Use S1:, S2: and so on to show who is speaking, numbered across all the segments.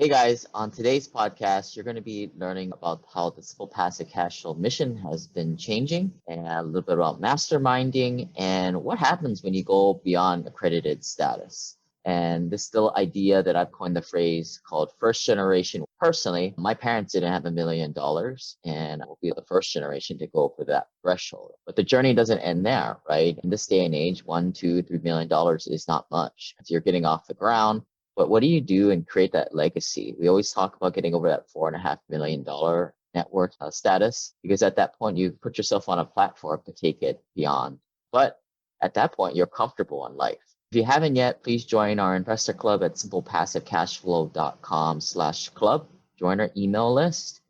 S1: Hey guys, on today's podcast, you're going to be learning about how the Simple Passive Cash Flow mission has been changing and a little bit about masterminding and what happens when you go beyond accredited status. And this little idea that I've coined the phrase called first generation. Personally, my parents didn't have $1 million and I will be the first generation to go over that threshold. But the journey doesn't end there, right? In this day and age, $1, $2, $3 million is not much. If you're getting off the ground, but what do you do and create that legacy? We always talk about getting over that $4.5 million net worth status, because at that point you put yourself on a platform to take it beyond. But at that point, you're comfortable in life. If you haven't yet, please join our investor club at simplepassivecashflow.com/club. Join our email list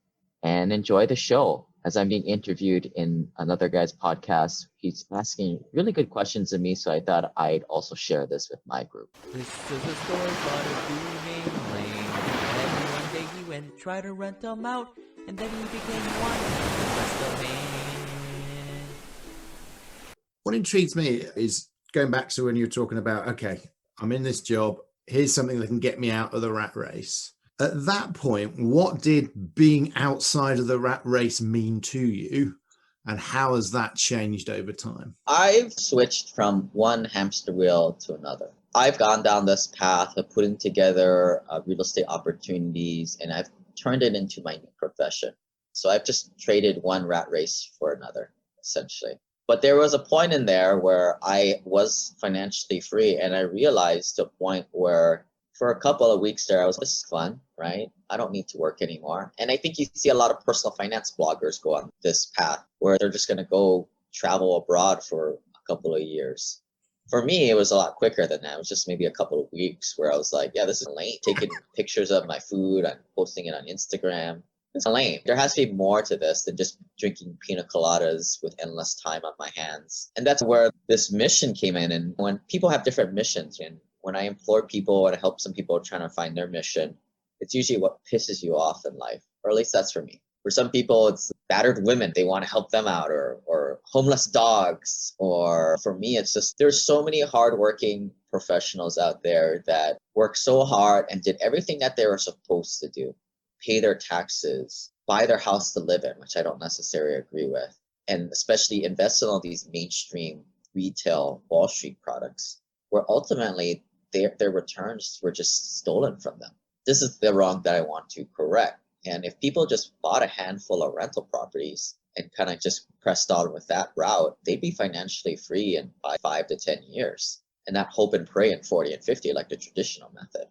S1: and enjoy the show. As I'm being interviewed in another guy's podcast, he's asking really good questions of me, so I thought I'd also share this with my group.
S2: This is a story about a dude named Lane. And one day he went to try to rent them out, and then he became one with the rest of man.
S3: What intrigues me is going back to when you were talking about, okay, I'm in this job, here's something that can get me out of the rat race. At that point, what did being outside of the rat race mean to you? And how has that changed over time?
S1: I've switched from one hamster wheel to another. I've gone down this path of putting together real estate opportunities, and I've turned it into my new profession. So I've just traded one rat race for another, essentially. But there was a point in there where I was financially free, and I realized to a point where for a couple of weeks there, this is fun, right? I don't need to work anymore. And I think you see a lot of personal finance bloggers go on this path where they're just going to go travel abroad for a couple of years. For me, it was a lot quicker than that. It was just maybe a couple of weeks where I was like, yeah, this is lame. Taking pictures of my food and posting it on Instagram. It's lame. There has to be more to this than just drinking pina coladas with endless time on my hands. And that's where this mission came in. And when people have different missions, and when I implore people and I help some people trying to find their mission, it's usually what pisses you off in life, or at least that's for me. For some people, it's battered women. They want to help them out, or homeless dogs. Or for me, it's just there's so many hardworking professionals out there that work so hard and did everything that they were supposed to do, pay their taxes, buy their house to live in, which I don't necessarily agree with, and especially invest in all these mainstream retail Wall Street products, where ultimately their returns were just stolen from them. This is the wrong that I want to correct. And if people just bought a handful of rental properties and kind of just pressed on with that route, they'd be financially free in 5 to 10 years, and not hope and pray in 40 and 50 like the traditional method.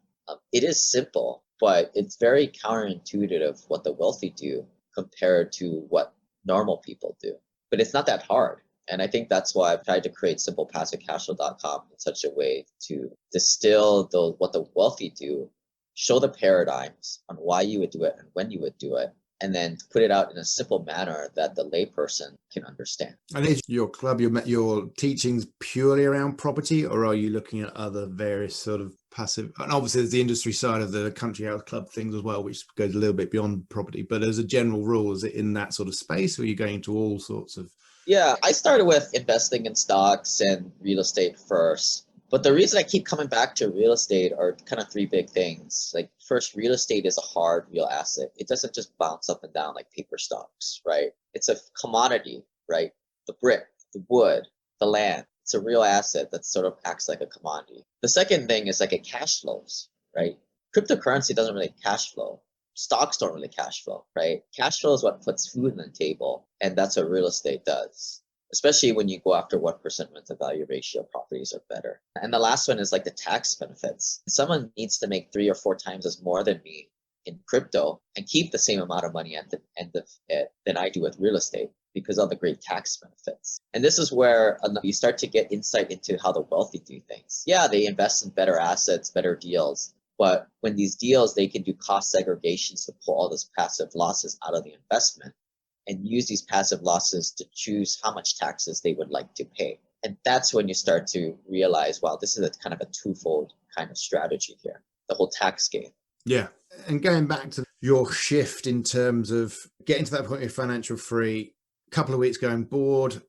S1: It is simple, but it's very counterintuitive of what the wealthy do compared to what normal people do. But it's not that hard. And I think that's why I've tried to create simplepassivecashflow.com in such a way to distill what the wealthy do, show the paradigms on why you would do it and when you would do it, and then put it out in a simple manner that the layperson can understand.
S3: And is your club, your teachings purely around property, or are you looking at other various sort of passive? And obviously there's the industry side of the country house club things as well, which goes a little bit beyond property. But as a general rule, is it in that sort of space, or are you going into all sorts of?
S1: Yeah, I started with investing in stocks and real estate first. But the reason I keep coming back to real estate are kind of three big things. Like first, real estate is a hard real asset. It doesn't just bounce up and down like paper stocks, right? It's a commodity, right? The brick, the wood, the land. It's a real asset that sort of acts like a commodity. The second thing is like it cash flows, right? Cryptocurrency doesn't really cash flow. Stocks don't really cash flow, right? Cash flow is what puts food on the table, and that's what real estate does, especially when you go after 1% rent to value ratio properties are better. And the last one is like the tax benefits. Someone needs to make 3 or 4 times as more than me in crypto and keep the same amount of money at the end of it than I do with real estate because of the great tax benefits. And this is where you start to get insight into how the wealthy do things. Yeah, they invest in better assets, better deals. But when these deals, they can do cost segregations to pull all those passive losses out of the investment and use these passive losses to choose how much taxes they would like to pay. And that's when you start to realize, wow, this is a kind of a twofold kind of strategy here, the whole tax game.
S3: Yeah. And going back to your shift in terms of getting to that point of financial free, a couple of weeks going bored,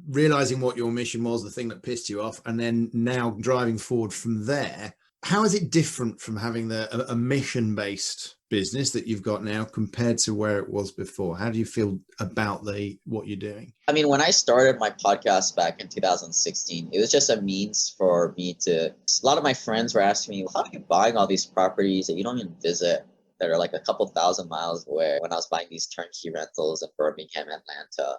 S3: realizing what your mission was, the thing that pissed you off, and then now driving forward from there. How is it different from having a mission-based business that you've got now compared to where it was before? How do you feel about what you're doing?
S1: I mean, when I started my podcast back in 2016, it was just a means for me a lot of my friends were asking me, how are you buying all these properties that you don't even visit, that are like a couple thousand miles away, when I was buying these turnkey rentals in Birmingham, Atlanta.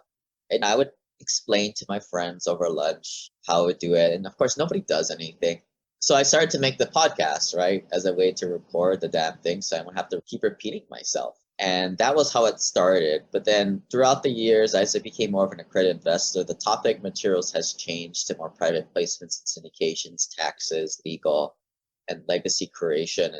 S1: And I would explain to my friends over lunch how I would do it. And of course, nobody does anything. So I started to make the podcast, right, as a way to record the damn thing, so I don't have to keep repeating myself. And that was how it started. But then throughout the years, as I became more of an accredited investor, the topic materials has changed to more private placements and syndications, taxes, legal, and legacy creation.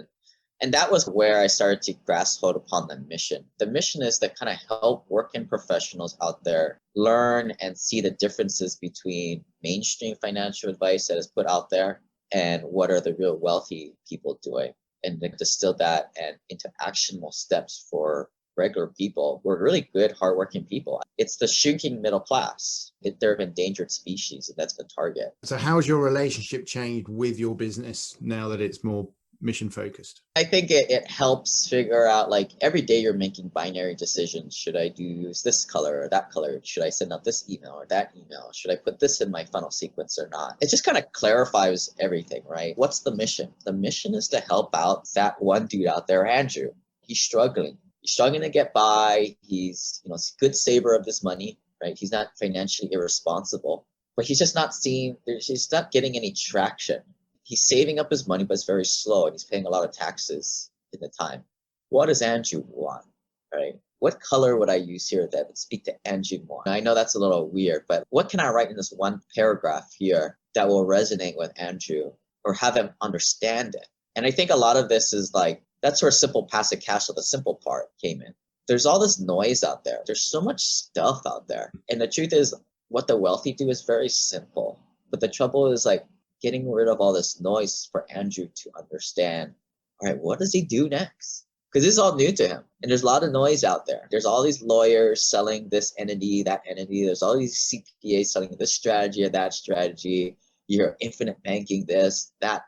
S1: And that was where I started to grasp hold upon the mission. The mission is to kind of help working professionals out there learn and see the differences between mainstream financial advice that is put out there and what are the real wealthy people doing, and then distill that and into actionable steps for regular people who are really good, hardworking people. It's the shrinking middle class. They're an endangered species, and that's the target.
S3: So how has your relationship changed with your business now that it's more mission focused?
S1: I think it helps figure out, like, every day you're making binary decisions. Should I use this color or that color? Should I send out this email or that email? Should I put this in my funnel sequence or not? It just kind of clarifies everything, right? What's the mission? The mission is to help out that one dude out there, Andrew. He's struggling. He's struggling to get by. He's a good saver of this money, right? He's not financially irresponsible, but he's just not he's not getting any traction. He's saving up his money, but it's very slow, and he's paying a lot of taxes in the time. What does Andrew want, right? What color would I use here that would speak to Andrew more? I know that's a little weird, but what can I write in this one paragraph here that will resonate with Andrew or have him understand it? And I think a lot of this is like, that's where simple passive cash flow, the simple part, came in. There's all this noise out there. There's so much stuff out there. And the truth is, what the wealthy do is very simple. But the trouble is, like, getting rid of all this noise for Andrew to understand, all right, what does he do next? Because this is all new to him. And there's a lot of noise out there. There's all these lawyers selling this entity, that entity. There's all these CPAs selling this strategy or that strategy. You're infinite banking this, that.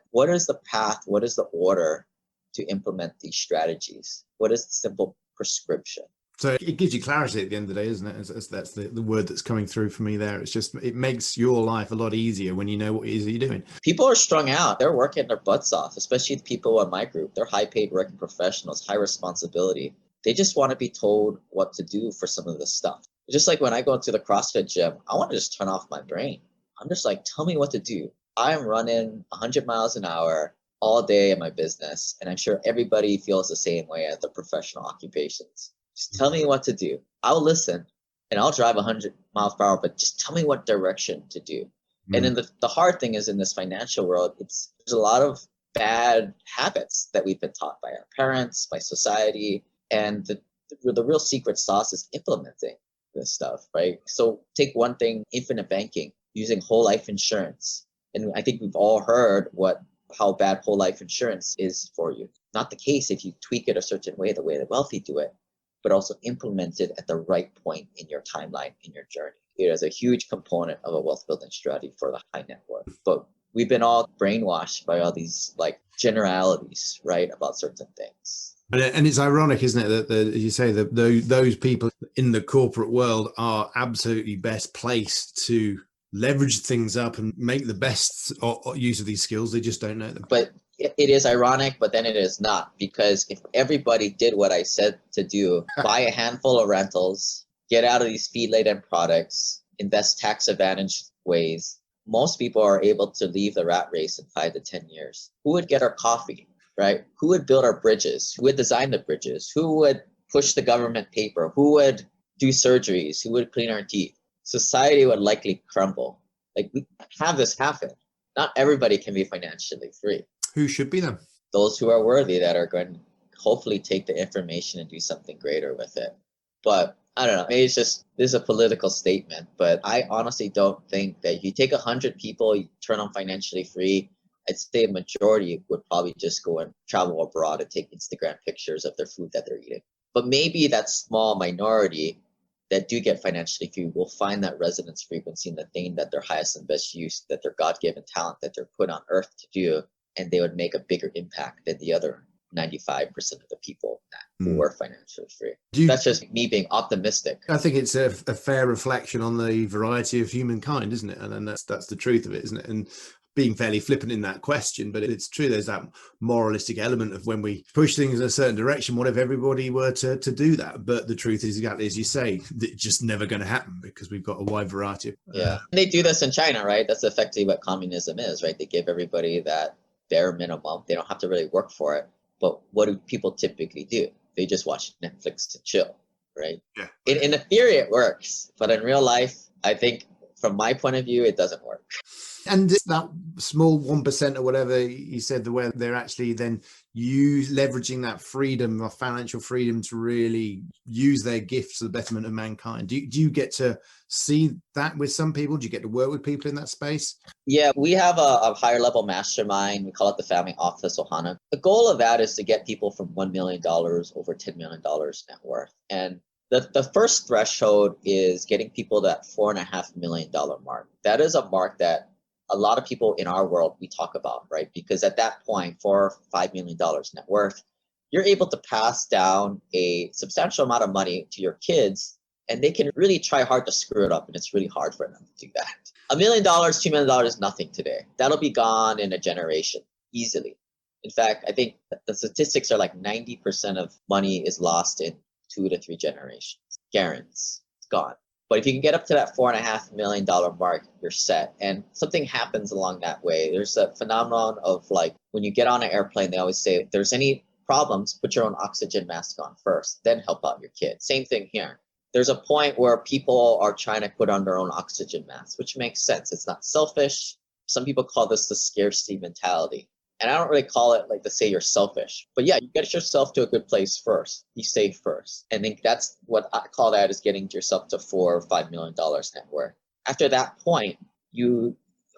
S1: What is the path? What is the order to implement these strategies? What is the simple prescription?
S3: So it gives you clarity at the end of the day, isn't it? That's the word that's coming through for me there. It's just, it makes your life a lot easier when you know what it is that you're doing.
S1: People are strung out. They're working their butts off, especially the people in my group. They're high paid working professionals, high responsibility. They just want to be told what to do for some of this stuff. Just like when I go into the CrossFit gym, I want to just turn off my brain. I'm just like, tell me what to do. I'm running 100 miles an hour all day in my business, and I'm sure everybody feels the same way at their professional occupations. Just tell me what to do. I'll listen, and I'll drive 100 miles per hour, but just tell me what direction to do. And then the hard thing is, in this financial world, there's a lot of bad habits that we've been taught by our parents, by society, and the real secret sauce is implementing this stuff, right? So take one thing, infinite banking, using whole life insurance. And I think we've all heard how bad whole life insurance is for you. Not the case if you tweak it a certain way, the way the wealthy do it, but also implement it at the right point in your timeline, in your journey. It is a huge component of a wealth building strategy for the high net worth. But we've been all brainwashed by all these like generalities, right, about certain things.
S3: And it's ironic, isn't it, that as you say, that those people in the corporate world are absolutely best placed to leverage things up and make the best use of these skills. They just don't know them.
S1: But it is ironic, but then it is not, because if everybody did what I said to do, buy a handful of rentals, get out of these fee-laden products, invest tax advantage ways, most people are able to leave the rat race in 5 to 10 years. Who would get our coffee, right? Who would build our bridges? Who would design the bridges? Who would push the government paper? Who would do surgeries? Who would clean our teeth? Society would likely crumble. Like, we have this happen. Not everybody can be financially free.
S3: Who should be them?
S1: Those who are worthy, that are going to hopefully take the information and do something greater with it. But I don't know, maybe this is a political statement, but I honestly don't think that if you take 100 people, you turn them financially free, I'd say a majority would probably just go and travel abroad and take Instagram pictures of their food that they're eating. But maybe that small minority that do get financially free will find that resonance frequency in the thing that their highest and best use, that their God-given talent that they're put on earth to do, and they would make a bigger impact than the other 95% of the people who were financially free. That's just me being optimistic.
S3: I think it's a fair reflection on the variety of humankind, isn't it? And that's the truth of it, isn't it? And being fairly flippant in that question, but it's true. There's that moralistic element of when we push things in a certain direction, what if everybody were to do that? But the truth is exactly as you say, it's just never going to happen because we've got a wide variety of...
S1: They do this in China, right? That's effectively what communism is, right? They give everybody that bare minimum. They don't have to really work for it. But what do people typically do? They just watch Netflix to chill, right?
S3: Yeah.
S1: In theory, it works. But in real life, I think from my point of view, it doesn't work.
S3: And that small 1% or whatever you said, the way they're actually then leveraging that freedom of financial freedom to really use their gifts for the betterment of mankind. Do you get to see that with some people? Do you get to work with people in that space?
S1: Yeah, we have a higher level mastermind. We call it the Family Office Ohana. The goal of that is to get people from $1 million over $10 million net worth. And the first threshold is getting people to that $4.5 million mark. That is a mark that a lot of people in our world, we talk about, right? Because at that point, $4 or $5 million net worth, you're able to pass down a substantial amount of money to your kids, and they can really try hard to screw it up, and it's really hard for them to do that. $1 million, $2 million is nothing today. That'll be gone in a generation, easily. In fact, I think the statistics are like 90% of money is lost in 2 to 3 generations. Guarantees, it's gone. But if you can get up to that $4.5 million mark, you're set. And something happens along that way. There's a phenomenon of like, when you get on an airplane, they always say, if there's any problems, put your own oxygen mask on first, then help out your kid. Same thing here. There's a point where people are trying to put on their own oxygen masks, which makes sense. It's not selfish. Some people call this the scarcity mentality. And I don't really call it like to say you're selfish, but yeah, you get yourself to a good place first. Be safe first. And think that's what I call that, is getting yourself to $4 or $5 million net worth. After that point,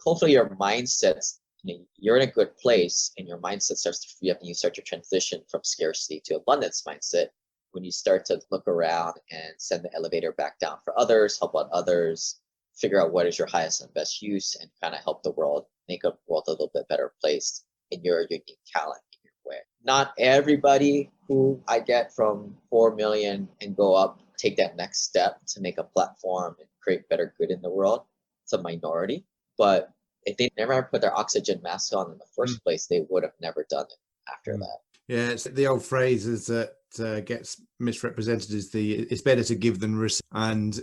S1: hopefully your mindset's, you're in a good place and your mindset starts to free up and you start to transition from scarcity to abundance mindset when you start to look around and send the elevator back down for others, help out others, figure out what is your highest and best use, and kind of help the world, make the world a little bit better place in your unique talent, in your way. Not everybody who I get from 4 million and go up take that next step to make a platform and create better good in the world. It's a minority, but if they never put their oxygen mask on in the first place, they would have never done it after that.
S3: Yeah, it's the old phrase is that gets misrepresented is it's better to give than receive, and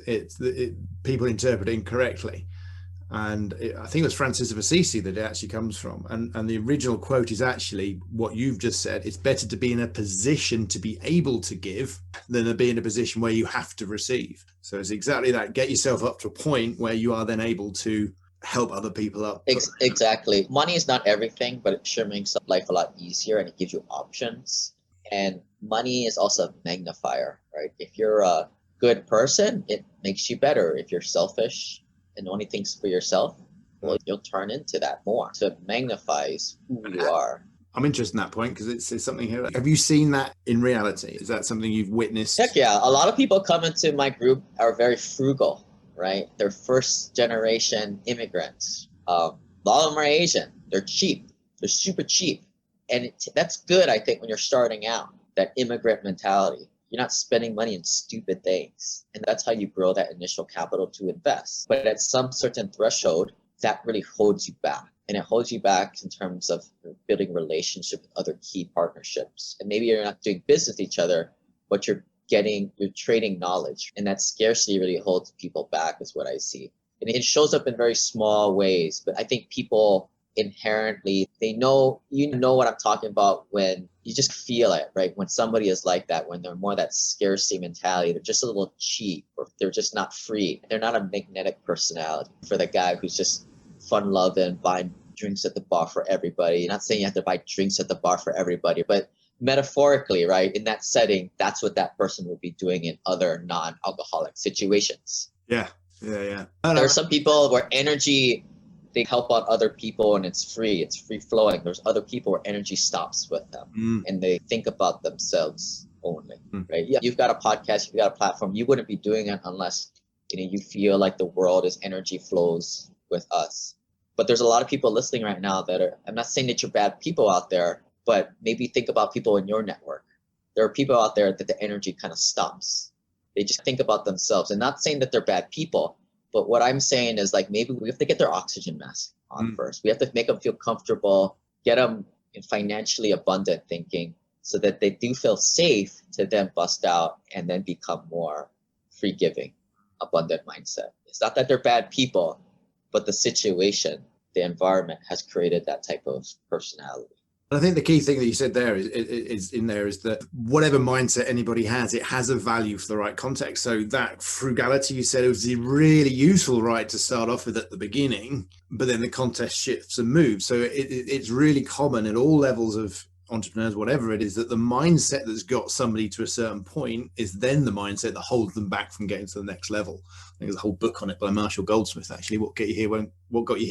S3: people interpret it incorrectly. And I think it was Francis of Assisi that it actually comes from. And the original quote is actually what you've just said. It's better to be in a position to be able to give than to be in a position where you have to receive. So it's exactly that. Get yourself up to a point where you are then able to help other people up.
S1: Exactly. Money is not everything, but it sure makes life a lot easier and it gives you options. And money is also a magnifier, right? If you're a good person, it makes you better. If you're selfish and only thinks for yourself, well, you'll turn into that more. So it magnifies who you are.
S3: I'm interested in that point because it's something here. Have you seen that in reality? Is that something you've witnessed?
S1: Heck yeah. A lot of people come into my group are very frugal, right? They're first generation immigrants. A lot of them are Asian. They're cheap. They're super cheap. And that's good, I think, when you're starting out, that immigrant mentality. You're not spending money on stupid things. And that's how you grow that initial capital to invest. But at some certain threshold, that really holds you back. And it holds you back in terms of building relationship with other key partnerships. And maybe you're not doing business with each other, but you're trading knowledge. And that scarcity really holds people back is what I see. And it shows up in very small ways. But I think people inherently, you know what I'm talking about when you just feel it, right? When somebody is like that, when they're more that scarcity mentality, they're just a little cheap, or they're just not free. They're not a magnetic personality for the guy who's just fun-loving, buying drinks at the bar for everybody. Not saying you have to buy drinks at the bar for everybody, but metaphorically, right? In that setting, that's what that person would be doing in other non-alcoholic situations.
S3: Yeah.
S1: There are some people where energy, they help out other people and it's free flowing. There's other people where energy stops with them and they think about themselves only, right? Yeah, you've got a podcast, you've got a platform. You wouldn't be doing it unless you feel like the world is energy flows with us. But there's a lot of people listening right now that are, I'm not saying that you're bad people out there, but maybe think about people in your network. There are people out there that the energy kind of stops. They just think about themselves, and not saying that they're bad people, but what I'm saying is like, maybe we have to get their oxygen mask on first. We have to make them feel comfortable, get them in financially abundant thinking so that they do feel safe to then bust out and then become more free giving, abundant mindset. It's not that they're bad people, but the situation, the environment has created that type of personality.
S3: I think the key thing that you said there is that whatever mindset anybody has, it has a value for the right context. So that frugality you said, it was really useful, right, to start off with at the beginning, but then the context shifts and moves. So it's really common at all levels of entrepreneurs, whatever it is, that the mindset that's got somebody to a certain point is then the mindset that holds them back from getting to the next level. I think there's a whole book on it by Marshall Goldsmith, actually, what got you here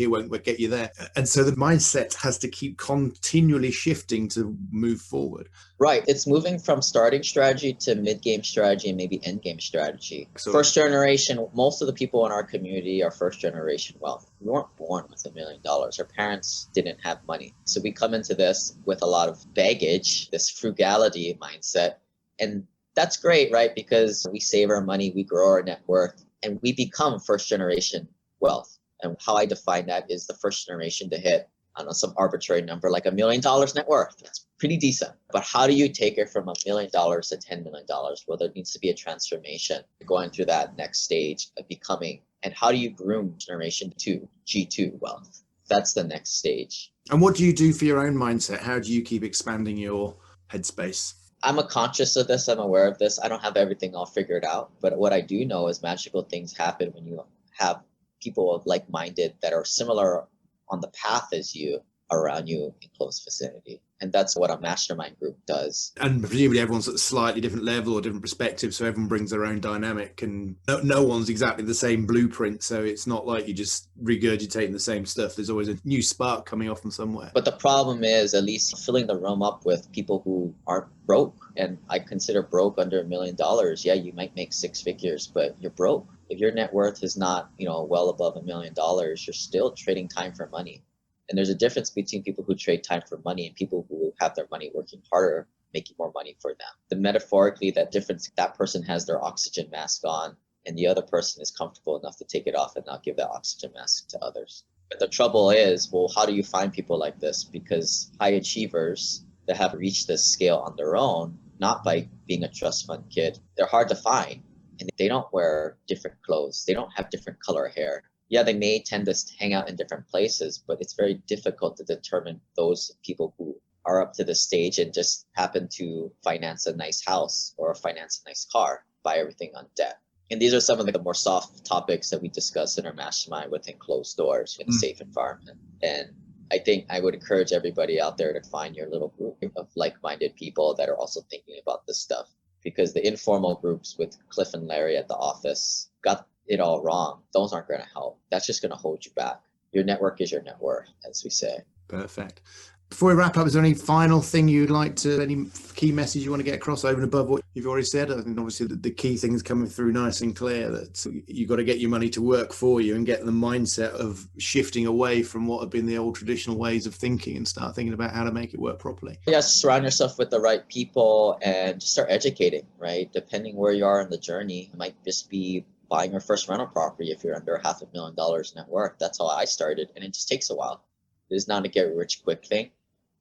S3: won't get you there. And so the mindset has to keep continually shifting to move forward.
S1: Right. It's moving from starting strategy to mid-game strategy and maybe end-game strategy. First generation, most of the people in our community are first generation wealth. We weren't born with $1 million. Our parents didn't have money. So we come into this with a lot of baggage, this frugality mindset. And that's great, right? Because we save our money, we grow our net worth, and we become first generation wealth. And how I define that is the first generation to hit, I don't know, some arbitrary number like $1 million net worth. That's pretty decent. But how do you take it from $1 million to $10 million? Well, there needs to be a transformation going through that next stage of becoming. And how do you groom generation 2, G2 wealth? That's the next stage.
S3: And what do you do for your own mindset? How do you keep expanding your headspace?
S1: I'm conscious of this. I'm aware of this. I don't have everything all figured out. But what I do know is magical things happen when you have people of like-minded that are similar on the path as you around you in close vicinity. And that's what a mastermind group does.
S3: And presumably everyone's at a slightly different level or different perspective, so everyone brings their own dynamic, and no one's exactly the same blueprint, so it's not like you're just regurgitating the same stuff. There's always a new spark coming off from somewhere.
S1: But the problem is at least filling the room up with people who aren't broke. And I consider broke under $1 million. Yeah, you might make 6 figures, but you're broke. If your net worth is not, well above $1 million, you're still trading time for money. And there's a difference between people who trade time for money and people who have their money working harder, making more money for them. The metaphorically, that difference, that person has their oxygen mask on and the other person is comfortable enough to take it off and not give that oxygen mask to others. But the trouble is, well, how do you find people like this? Because high achievers that have reached this scale on their own, not by being a trust fund kid, they're hard to find. And they don't wear different clothes. They don't have different color hair. Yeah, they may tend to hang out in different places, but it's very difficult to determine those people who are up to the stage and just happen to finance a nice house or finance a nice car, buy everything on debt. And these are some of the more soft topics that we discuss in our mastermind within closed doors in a safe environment. And I think I would encourage everybody out there to find your little group of like-minded people that are also thinking about this stuff, because the informal groups with Cliff and Larry at the office got it all wrong. Those aren't going to help. That's just going to hold you back. Your network is your net worth, as we say.
S3: Perfect. Before we wrap up, is there any final thing you'd like to, any key message you want to get across over and above what you've already said? I think obviously the key thing is coming through nice and clear, that you've got to get your money to work for you and get the mindset of shifting away from what have been the old traditional ways of thinking and start thinking about how to make it work properly.
S1: Yes, surround yourself with the right people and just start educating, right? Depending where you are in the journey, it might just be buying your first rental property if you're under $500,000 net worth. That's how I started, and it just takes a while. It is not a get rich quick thing.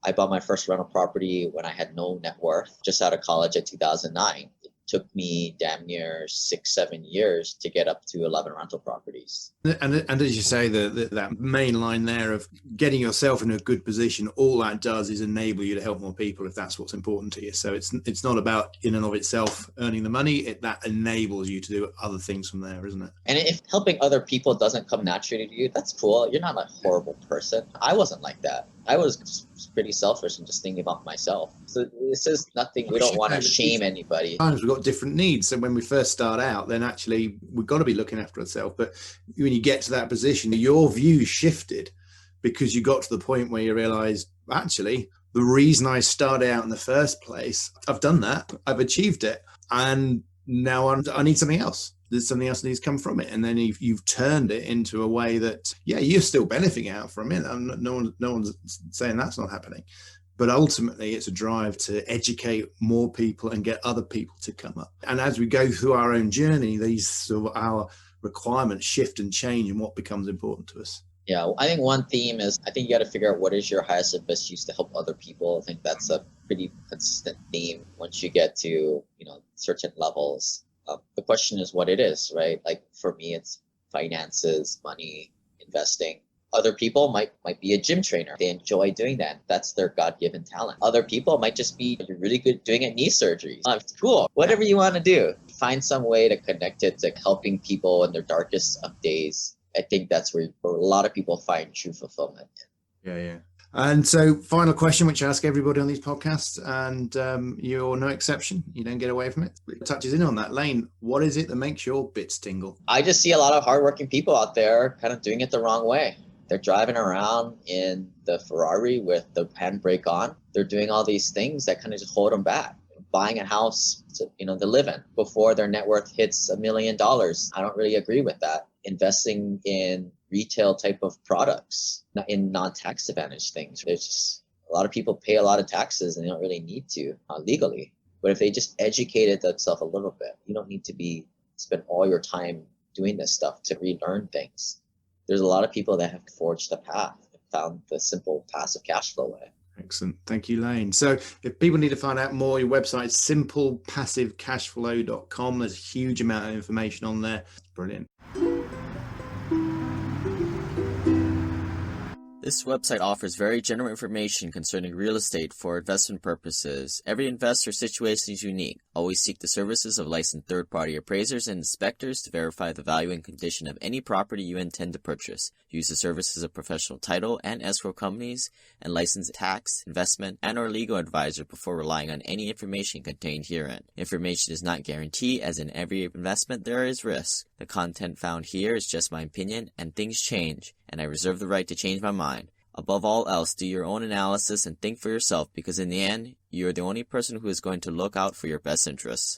S1: I bought my first rental property when I had no net worth, just out of college at 2009. It took me damn near 6-7 years to get up to 11 rental properties.
S3: And as you say, that main line there of getting yourself in a good position, all that does is enable you to help more people if that's what's important to you. So it's not about in and of itself earning the money, that enables you to do other things from there, isn't it? And
S1: if helping other people doesn't come naturally to you, that's cool. You're not a horrible person. I wasn't like that. I was pretty selfish and just thinking about myself. So this is nothing, we don't want to shame anybody.
S3: Sometimes we've got different needs. So when we first start out, then actually we've got to be looking after ourselves. But when you get to that position, your view shifted because you got to the point where you realize, actually, the reason I started out in the first place, I've done that, I've achieved it. And now I need something else. There's something else that needs to come from it. And then you've turned it into a way that, yeah, you're still benefiting out from it. No one's saying that's not happening. But ultimately, it's a drive to educate more people and get other people to come up. And as we go through our own journey, these sort of our requirements shift and change in what becomes important to us.
S1: Yeah, I think one theme is I think you got to figure out what is your highest and best use to help other people. I think that's a pretty consistent theme once you get to, certain levels. The question is what it is, right? Like for me, it's finances, money, investing. Other people might be a gym trainer. They enjoy doing that. That's their God-given talent. Other people might just be really good doing it knee surgeries. It's cool. Whatever you want to do, find some way to connect it to helping people in their darkest of days. I think that's where a lot of people find true fulfillment.
S3: Yeah. And so final question, which I ask everybody on these podcasts, and you're no exception. You don't get away from it. It touches in on that. Lane, what is it that makes your bits tingle?
S1: I just see a lot of hardworking people out there kind of doing it the wrong way. They're driving around in the Ferrari with the handbrake on. They're doing all these things that kind of just hold them back. Buying a house to live in before their net worth hits $1 million. I don't really agree with that. Investing in retail type of products, not in non-tax advantage things. There's just a lot of people pay a lot of taxes and they don't really need to legally. But if they just educated themselves a little bit, you don't need to spend all your time doing this stuff to relearn things. There's a lot of people that have forged the path and found the simple passive cash flow way.
S3: Excellent. Thank you, Lane. So if people need to find out more, your website is simplepassivecashflow.com. There's a huge amount of information on there. Brilliant.
S2: This website offers very general information concerning real estate for investment purposes. Every investor situation is unique. Always seek the services of licensed third-party appraisers and inspectors to verify the value and condition of any property you intend to purchase. Use the services of professional title and escrow companies and licensed tax, investment, and or legal advisor before relying on any information contained herein. Information is not guaranteed, as in every investment there is risk. The content found here is just my opinion, and things change, and I reserve the right to change my mind. Above all else, do your own analysis and think for yourself, because in the end, you are the only person who is going to look out for your best interests.